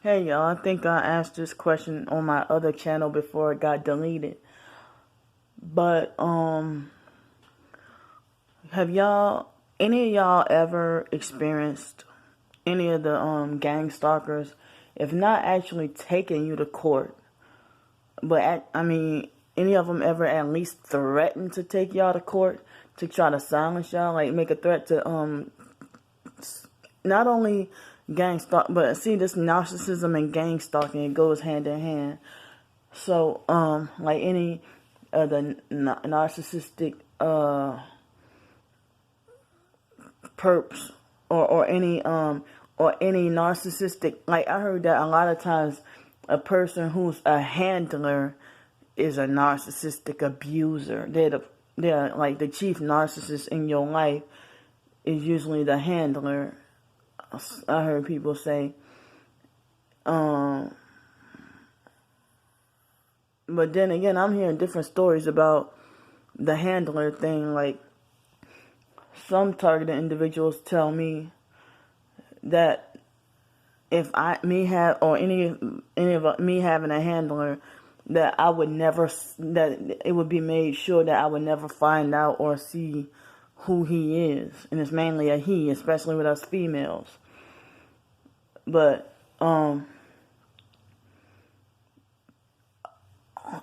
Hey y'all, I think I asked this question on my other channel before it got deleted. But have any of y'all ever experienced any of the gang stalkers, if not actually taking you to court, but any of them ever at least threatened to take y'all to court to try to silence y'all, like make a threat to not only gang stalk, but see, this narcissism and gang stalking, it goes hand in hand. So, like any of the narcissistic perps, or any narcissistic, like I heard that a lot of times a person who's a handler is a narcissistic abuser. They're like the chief narcissist in your life is usually the handler. I heard people say. But then again, I'm hearing different stories about the handler thing. Like, some targeted individuals tell me that if me having a handler, that I would never, that it would be made sure that I would never find out or see who he is. And it's mainly a he, especially with us females. But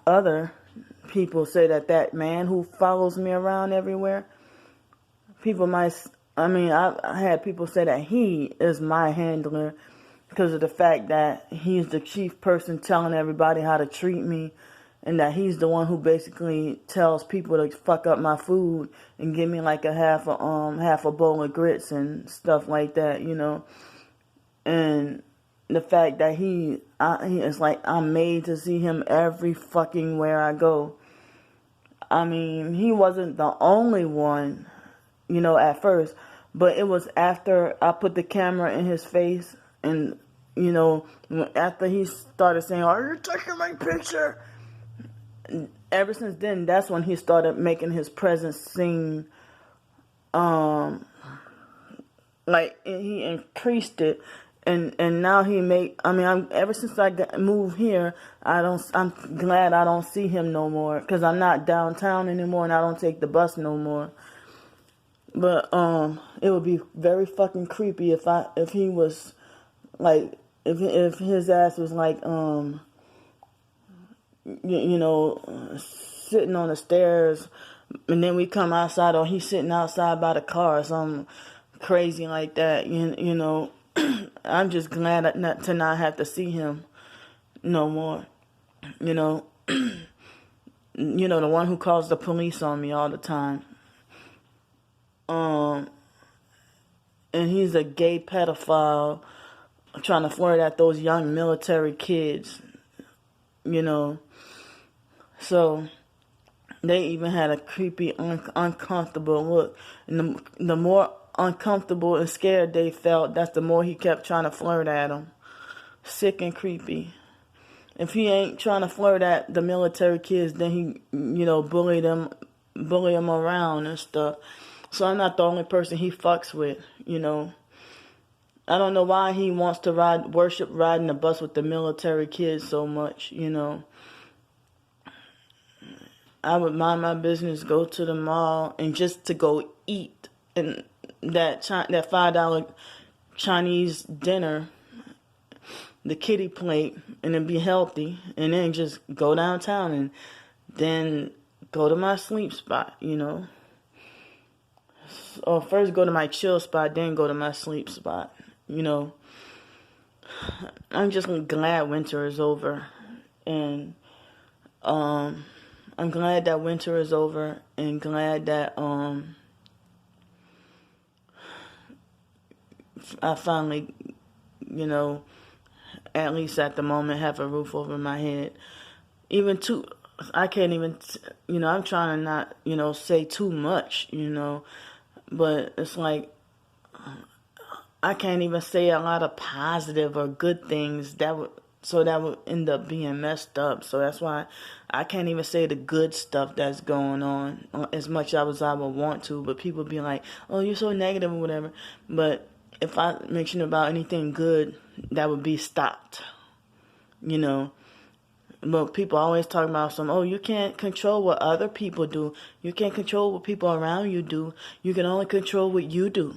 other people say that man who follows me around everywhere, I had people say that he is my handler because of the fact that he's the chief person telling everybody how to treat me, and that he's the one who basically tells people to fuck up my food and give me like a half a bowl of grits and stuff like that, and the fact that he is like, I'm made to see him every fucking where I go. I mean, he wasn't the only one, at first, but it was after I put the camera in his face, and, after he started saying, "Are you taking my picture?" Ever since then, that's when he started making his presence seen, like, he increased it. And now ever since I moved here, I'm glad I don't see him no more, because I'm not downtown anymore and I don't take the bus no more. But it would be very fucking creepy if he was like, if his ass was like sitting on the stairs, and then we come outside, or he's sitting outside by the car or something crazy like that. I'm just glad to not have to see him no more. The one who calls the police on me all the time. And he's a gay pedophile trying to flirt at those young military kids. So they even had a creepy, uncomfortable look. And the more uncomfortable and scared they felt, that's the more he kept trying to flirt at them. Sick and creepy. If he ain't trying to flirt at the military kids, then he, bully them around and stuff. So I'm not the only person he fucks with, I don't know why he wants to worship riding the bus with the military kids so much, I would mind my business, go to the mall, and just to go eat and that $5 Chinese dinner, the kiddie plate, and then be healthy, and then just go downtown and then go to my sleep spot, Or first go to my chill spot, then go to my sleep spot, I'm just glad winter is over, and I'm glad that winter is over, and glad that I finally, at least at the moment, have a roof over my head. I can't even, I'm trying to not, say too much, but it's like, I can't even say a lot of positive or good things that would end up being messed up. So that's why I can't even say the good stuff that's going on as much as I would want to. But people be like, "Oh, you're so negative," or whatever. But if I mention about anything good, that would be stopped, you know. But people always talk about you can't control what other people do. You can't control what people around you do. You can only control what you do,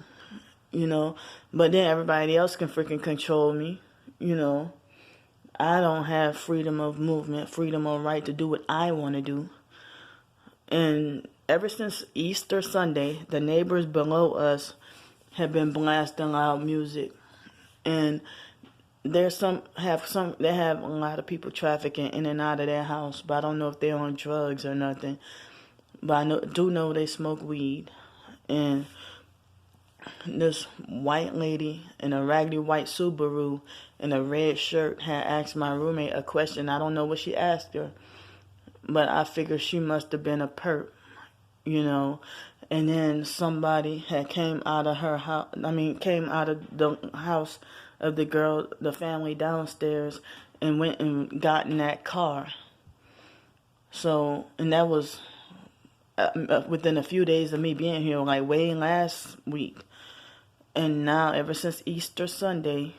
you know. But then everybody else can freaking control me, you know. I don't have freedom of movement, freedom of right to do what I want to do. And ever since Easter Sunday, the neighbors below us have been blasting loud music. And they have a lot of people trafficking in and out of their house, but I don't know if they're on drugs or nothing. But I do know they smoke weed. And this white lady in a raggedy white Subaru in a red shirt had asked my roommate a question. I don't know what she asked her, but I figure she must have been a perp, you know. And then somebody had came out of the house of the family downstairs, and went and got in that car. So, and that was within a few days of me being here, like way last week. And now, ever since Easter Sunday,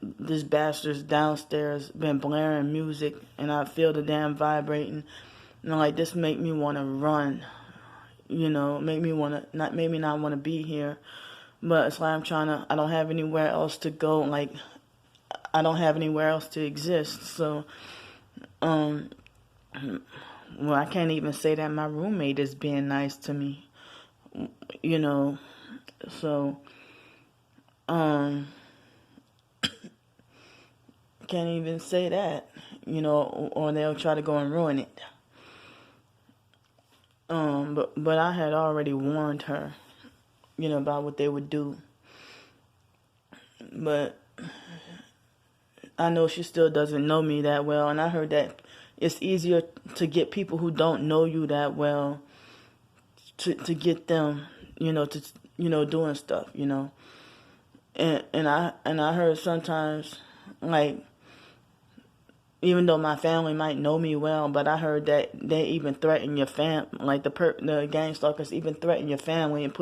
this bastard's downstairs been blaring music, and I feel the damn vibrating. And I'm like, this make me want to run, you know, make me want to maybe not want to be here. But it's like I don't have anywhere else to go. Like, I don't have anywhere else to exist. So, well, I can't even say that my roommate is being nice to me, you know. So, can't even say that, you know, or they'll try to go and ruin it. But I had already warned her, you know, about what they would do. But I know she still doesn't know me that well, and I heard that it's easier to get people who don't know you that well to get them, you know, doing stuff, you know. And I heard sometimes, like, even though my family might know me well, but I heard that they even threaten your like the gang stalkers even threaten your family and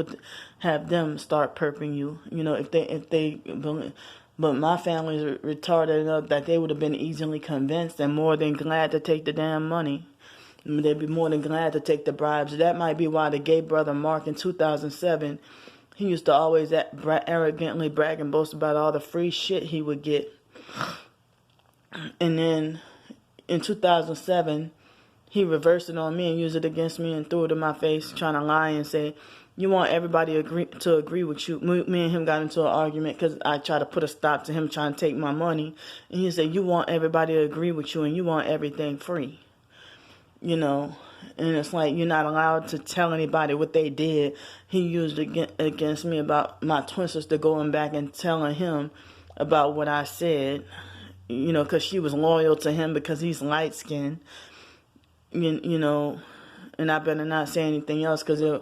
have them start perping you, you know, if they believe. But my family's retarded enough that they would have been easily convinced and more than glad to take the damn money. They'd be more than glad to take the bribes. That might be why the gay brother Mark in 2007, he used to always arrogantly brag and boast about all the free shit he would get. And then in 2007, he reversed it on me and used it against me and threw it in my face, trying to lie and say, you want everybody to agree with you. Me and him got into an argument because I tried to put a stop to him trying to take my money. And he said, you want everybody to agree with you and you want everything free. You know, and it's like you're not allowed to tell anybody what they did. He used it against me about my twin sister going back and telling him about what I said. You know, because she was loyal to him because he's light-skinned, you know, and I better not say anything else because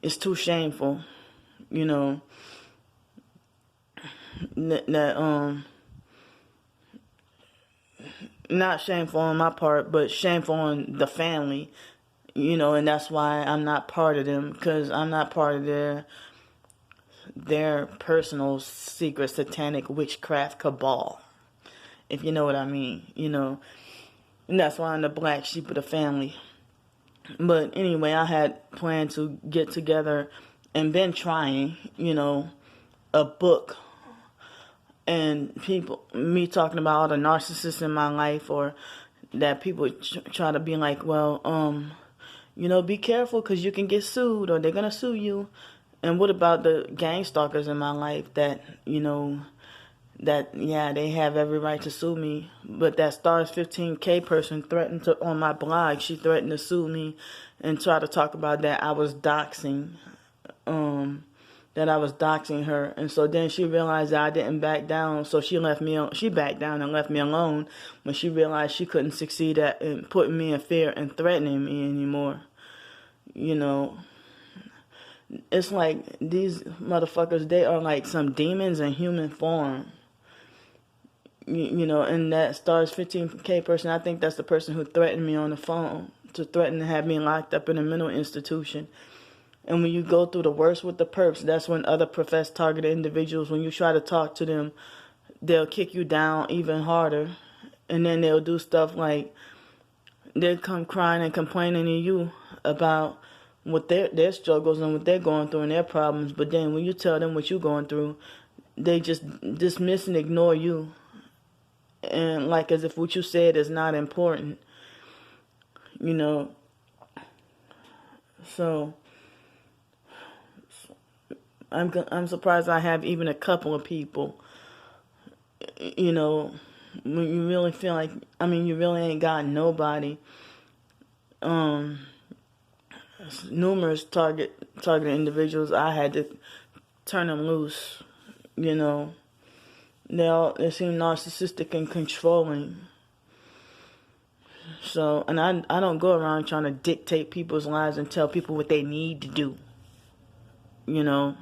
it's too shameful, you know, that, not shameful on my part, but shameful on the family, you know, and that's why I'm not part of them, because I'm not part of their personal secret satanic witchcraft cabal. If you know what I mean, you know. And that's why I'm the black sheep of the family. But anyway, I had planned to get together and been trying, you know, a book. And me talking about all the narcissists in my life, or that people try to be like, well, you know, be careful because you can get sued or they're going to sue you. And what about the gang stalkers in my life that, you know, that, yeah, they have every right to sue me. But that Stars 15K person threatened to, on my blog, she threatened to sue me and try to talk about that I was doxing, her. And so then she realized that I didn't back down. So she backed down and left me alone when she realized she couldn't succeed at putting me in fear and threatening me anymore. You know, it's like these motherfuckers, they are like some demons in human form. You know, and that Stars 15K person, I think that's the person who threatened me on the phone, to threaten to have me locked up in a mental institution. And when you go through the worst with the perps, that's when other professed targeted individuals, when you try to talk to them, they'll kick you down even harder. And then they'll do stuff like they'll come crying and complaining to you about what their struggles and what they're going through and their problems. But then when you tell them what you're going through, they just dismiss and ignore you. And like as if what you said is not important, you know. So I'm surprised I have even a couple of people, you know, when you really feel like, I mean, you really ain't got nobody. Numerous targeted individuals, I had to turn them loose, you know. They seem narcissistic and controlling. So, and I don't go around trying to dictate people's lives and tell people what they need to do, you know.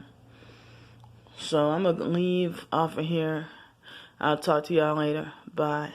So I'm going to leave off of here. I'll talk to y'all later. Bye.